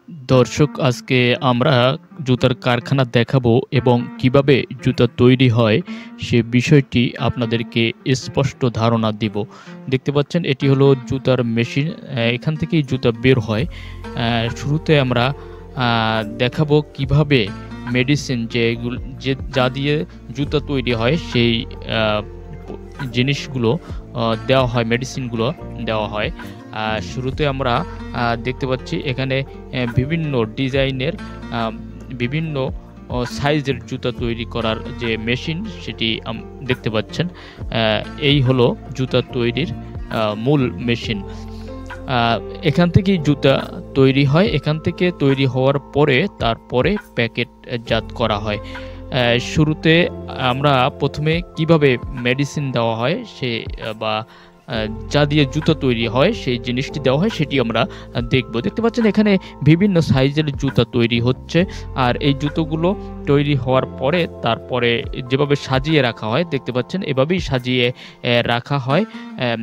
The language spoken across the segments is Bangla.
দর্শক, আজকে আমরা জুতার কারখানা দেখাবো এবং কিভাবে জুতা তৈরি হয় সে বিষয়টি আপনাদেরকে স্পষ্ট ধারণা দিব। দেখতে পাচ্ছেন এটি হলো জুতার মেশিন। এখান থেকেই জুতা বের হয়। শুরুতে আমরা দেখাবো কিভাবে মেডিসিন যা দিয়ে জুতা তৈরি হয় সেই আ প জিনিসগুলো দেওয়া হয়, মেডিসিনগুলো দেওয়া হয়। শুরুতে আমরা দেখতে পাচ্ছি এখানে বিভিন্ন ডিজাইনের আ বিভিন্ন সাইজের জুতা তৈরি করার যে মেশিন সেটি দেখতে পাচ্ছেন। এই হলো জুতা তৈরির মূল মেশিন। আ এখান থেকেই জুতা তৈরি হয়। এখান থেকে তৈরি হওয়ার পরে তারপরে প্যাকেটজাত করা হয়। শুরুতে আমরা ১ম এ কিভাবে মেডিসিন দেওয়া হয় বা আ যা দিয়ে জুতা তৈরি হয় সেই জিনিসটি দেওয়া হয় সেটি আমরা দেখব। দেখতে পাচ্ছেন এখানে বিভিন্ন সাইজের জুতা তৈরি হচ্ছে। আর এই জুতোগুলো তৈরি হওয়ার পরে তারপরে যেভাবে সাজিয়ে রাখা হয় দেখতে পাচ্ছেন এভাবেই সাজিয়ে রাখা হয়। অ্যাম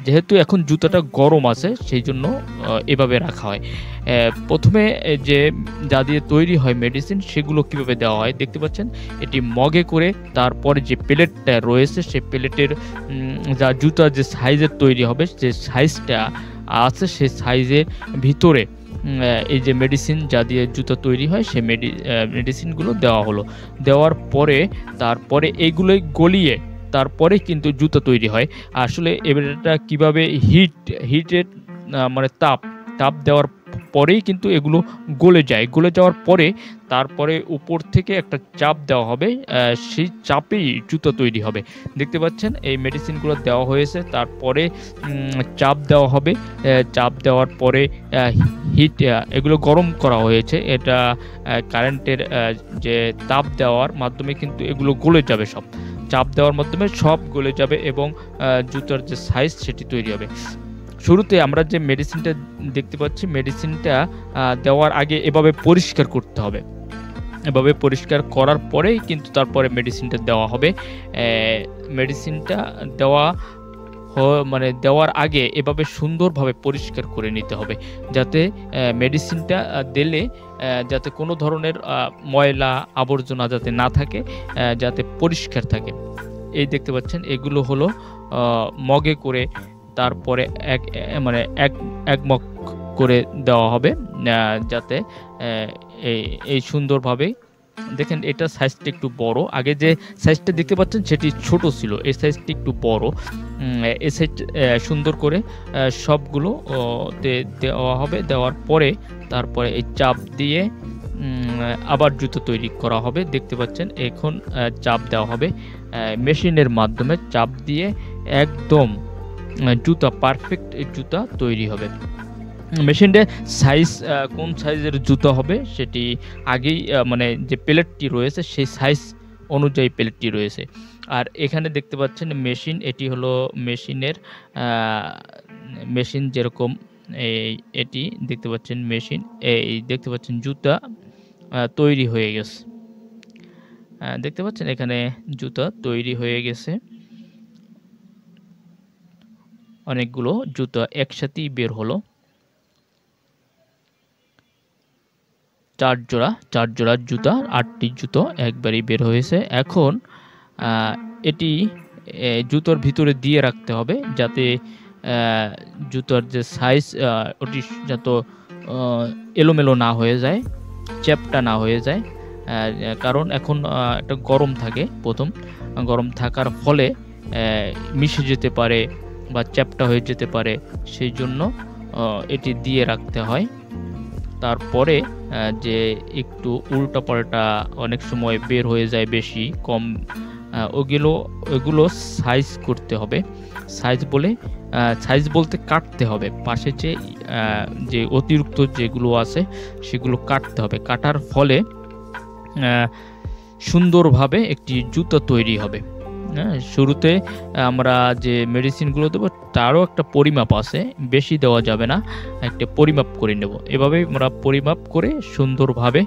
যেহেতু এখন জুতাটা গরম আছে সেইজন্য এভাবে রাখা হয়। ১ম এ যা দিয়ে তৈরি হয় মেডিসিন সেগুলো কিভাবে দেওয়া হয় দেখতে পাচ্ছেন এটি মগে করে তারপরে যে প্লেটটা রয়েছে সেই প্লেটের জুতার যে সাইজের তৈরি হবে যে সাইজটা আছে সেই সাইজের ভিতরে এই যে মেডিসিন যা দিয়ে জুতা তৈরি হয় সেই মেডিসিনগুলো দেওয়া হলো। দেওয়ার পরে তারপরে এগুলোই গলিয়ে তারপরে কিন্তু জুতা তৈরি হয়। আসলে এটা কিভাবে হিটের মানে তাপ দেওয়ার পরেই কিন্তু এগুলো গলে যায়। গলে যাওয়ার পরে তারপরে উপর থেকে একটা চাপ দেওয়া হবে। সেই চাপেই জুতা তৈরি হবে। দেখতে পাচ্ছেন এই মেডিসিনগুলো দেওয়া হয়েছে। তারপরে চাপ দেওয়া হবে। চাপ দেওয়ার পরে অ্যা এগুলো গরম করা হয়েছে। এটা কারেন্টের যে তাপ দেওয়ার মাধ্যমে কিন্তু এগুলো গলে যাবে সব। চাপ দেওয়ার মাধ্যমে সব গলে যাবে এবং জুতার যে সাইজ সেটি তৈরি হবে। শুরুতে আমরা যে মেডিসিনটা দেখতে পাচ্ছি, মেডিসিনটা দেওয়ার আগে এভাবে পরিষ্কার করতে হবে। এভাবে পরিষ্কার করার পরেই কিন্তু তারপরে মেডিসিনটা দেওয়া হবে। মেডিসিনটা দেওয়া হ মানে দেওয়ার আগে এভাবে সুন্দরভাবে পরিষ্কার করে নিতে হবে। যাতে মেডিসিনটা দিলে যাতে কোনো ধরনের ময়লা আবর্জনা যাতে না থাকে, যাতে পরিষ্কার থাকে। এই দেখতে পাচ্ছেন এগুলো হলো আ মগে করে তারপরে এক এ মানে এক এক মগ করে দেওয়া হবে। যাতে অ্যা এই এই সুন্দরভাবে দেখেন এটার সাইজটা একটু বড়। আগে যে সাইজটা দেখতে পাচ্ছেন সেটি ছোট ছিল। এই সাইজটি একটু বড়। এই সাইজ সুন্দর করে সবগুলো দেওয়া হবে। দেওয়ার পরে তারপরে এই চাপ দিয়ে আবার জুতো তৈরি করা হবে। দেখতে পাচ্ছেন এখন চাপ দেওয়া হবে। মেশিনের মাধ্যমে চাপ দিয়ে একদম জুতা পারফেক্ট জুতা তৈরি হবে। মেশিনটা কোন সাইজের জুতা হবে সেটি আগেই মানে যে প্লেটটি রয়েছে সেই সাইজ অনুযায়ী প্লেটটি রয়েছে। আর এখানে দেখতে পাচ্ছেন মেশিন, এটি হলো মেশিনের আ মেশিন যেরকম এটি দেখতে পাচ্ছেন মেশিন। এই দেখতে পাচ্ছেন জুতা তৈরি হয়ে গেছে। দেখতে পাচ্ছেন এখানে জুতা তৈরি হয়ে গেছে। অনেকগুলো জুতা একসাথেই বের হলো। ৪ জোড়া জুতা, ৮ টি জুতো একবারেই বের হয়েছে। এখন আ এটি জুতোর ভিতরে দিয়ে রাখতে হবে যাতে অ্যা জুতার যে সাইজ ওটি যাতে অ এলোমেলো না হয়ে যায়, চ্যাপ্টা না হয়ে যায়। কারণ এখন এটা গরম থাকে ১ম। গরম থাকার ফলে মিশে যেতে পারে বা চ্যাপ্টা হয়ে যেতে পারে। সেইজন্য এটি দিয়ে রাখতে হয়। তারপরে যে একটু উল্টাপাল্টা অনেক সময় বের হয়ে যায় বেশি, কম ওগুলো সাইজ করতে হবে। সাইজ বলতে কাটতে হবে। পাশে যে অতিরিক্ত যেগুলো আছে সেগুলো কাটতে হবে। কাটার ফলে সুন্দরভাবে একটি জুতা তৈরি হবে। হ্যাঁ? শুরুতে আমরা যে মেডিসিনগুলো দেবো তারও একটা পরিমাপ আছে। বেশি দেওয়া যাবে না। একটা পরিমাপ করে নেব। এভাবেই আমরা পরিমাপ করে সুন্দরভাবে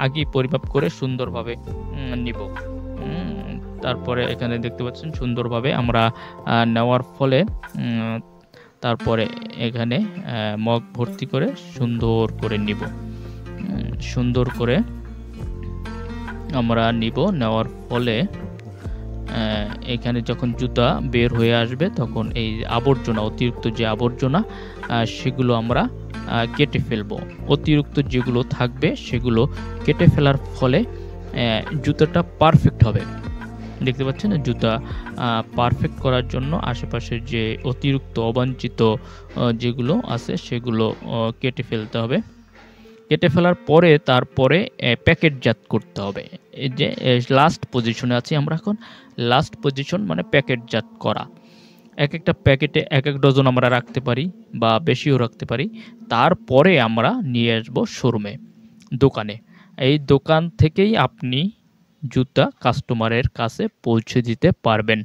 আগেই পরিমাপ করে সুন্দরভাবে নিব। তারপরে এখানে দেখতে পাচ্ছেন সুন্দরভাবে আমরা নেওয়ার ফলে তারপরে এখানে মগ ভর্তি করে সুন্দর করে নিব। সুন্দর করে আমরা নিব। নেওয়ার ফলে এখানে যখন জুতা বের হয়ে আসবে তখন এই আবর্জনা, অতিরিক্ত যে আবর্জনা সেগুলো আমরা কেটে ফেলবো। অতিরিক্ত যেগুলো থাকবে সেগুলো কেটে ফেলার ফলে জুতাটা পারফেক্ট হবে। দেখতে পাচ্ছেন জুতা পারফেক্ট করার জন্য আশেপাশের যে অতিরিক্ত অবাঞ্ছিত যেগুলো আছে সেগুলো কেটে ফেলতে হবে। কেটে ফেলার পরে তারপরে প্যাকেটজাত করতে হবে। এই যে লাস্ট পজিশনে আছি আমরা এখন। লাস্ট পজিশন মানে প্যাকেটজাত করা। এক একটা প্যাকেটে এক এক ডজন আমরা রাখতে পারি বা বেশিও রাখতে পারি। তারপরে আমরা নিয়ে আসবো শোরুমে, দোকানে। এই দোকান থেকেই আপনি জুতা কাস্টমারের কাছে পৌঁছে দিতে পারবেন।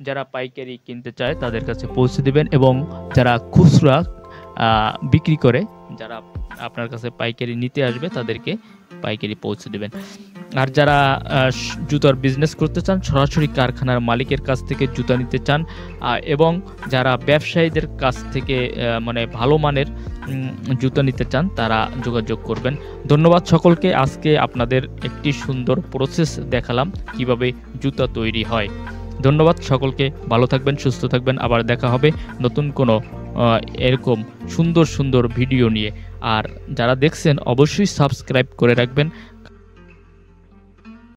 যারা পাইকারি কিনতে চায় তাদের কাছে পৌঁছে দিবেন, এবং যারা খুচরা বিক্রি করে, যারা আপনার কাছে পাইকারি নিতে আসবে তাদেরকে পাইকারি পৌঁছে দেবেন। আর যারা জুতার বিজনেস করতে চান, সরাসরি কারখানার মালিকের কাছ থেকে জুতা নিতে চান, এবং যারা ব্যবসায়ীদের কাছ থেকে মানে ভালো মানের জুতা নিতে চান, তারা যোগাযোগ করবেন। ধন্যবাদ সকলকে। আজকে আপনাদের একটি সুন্দর প্রসেস দেখালাম কিভাবে জুতা তৈরি হয়। ধন্যবাদ সকলকে। ভালো থাকবেন, সুস্থ থাকবেন। আবার দেখা হবে নতুন কোনো এরকম সুন্দর সুন্দর ভিডিও নিয়ে। আর যারা দেখছেন অবশ্যই সাবস্ক্রাইব করে রাখবেন।